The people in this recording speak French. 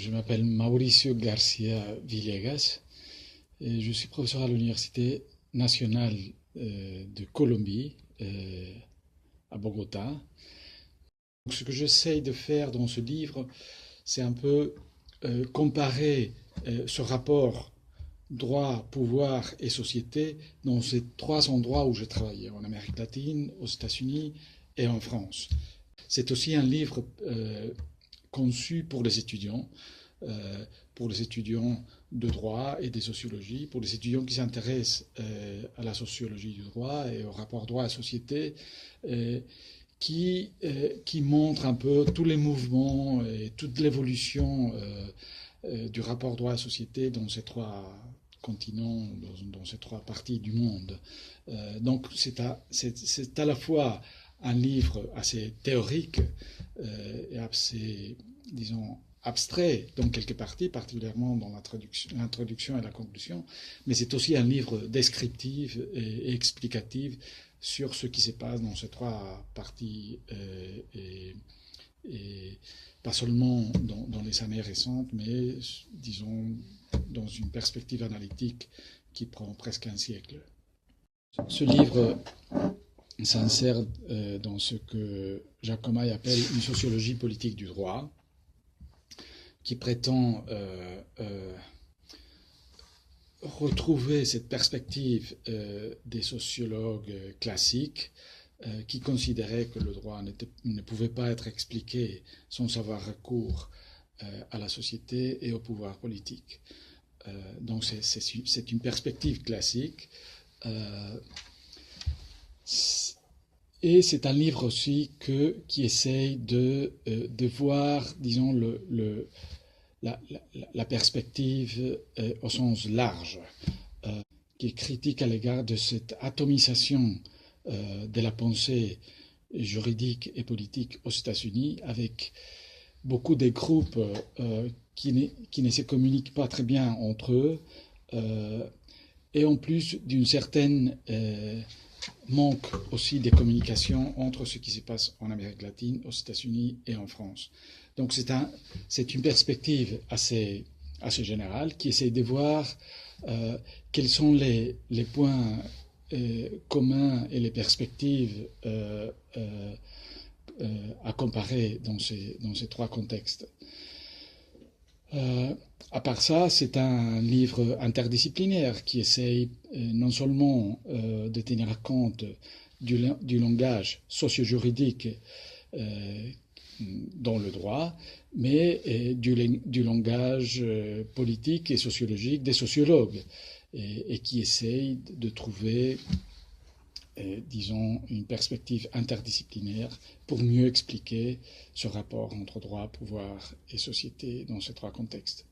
Je m'appelle Mauricio Garcia Villegas et je suis professeur à l'Université nationale de Colombie à Bogota. Donc, ce que j'essaye de faire dans ce livre, c'est un peu comparer ce rapport droit, pouvoir et société dans ces trois endroits où j'ai travaillé, en Amérique latine, aux États-Unis et en France. C'est aussi un livre conçu pour les étudiants de droit et de sociologie, pour les étudiants qui s'intéressent à la sociologie du droit et au rapport droit et société, qui montre un peu tous les mouvements et toute l'évolution du rapport droit et société dans ces trois continents, dans ces trois parties du monde. Donc c'est à la fois un livre assez théorique et assez, disons, abstrait dans quelques parties, particulièrement dans l'introduction et la conclusion, mais c'est aussi un livre descriptif et explicatif sur ce qui se passe dans ces trois parties et pas seulement dans les années récentes, mais disons dans une perspective analytique qui prend presque un siècle. Ce livre s'insère dans ce que Jacques Comaille appelle une sociologie politique du droit, qui prétend retrouver cette perspective des sociologues classiques qui considéraient que le droit ne pouvait pas être expliqué sans avoir recours à la société et au pouvoir politique. Donc c'est une perspective classique. Et c'est un livre aussi qui essaye de voir, disons, la perspective au sens large, qui est critique à l'égard de cette atomisation de la pensée juridique et politique aux États-Unis, avec beaucoup de groupes qui ne se communiquent pas très bien entre eux, et en plus d'une certaine manque aussi des communications entre ce qui se passe en Amérique latine, aux États-Unis et en France. Donc c'est une perspective assez générale qui essaie de voir quels sont les points communs et les perspectives à comparer dans ces trois contextes. À part ça, c'est un livre interdisciplinaire qui essaye non seulement de tenir compte du langage socio-juridique dans le droit, mais du langage politique et sociologique des sociologues, et qui essaye de trouver, disons, une perspective interdisciplinaire pour mieux expliquer ce rapport entre droit, pouvoir et société dans ces trois contextes.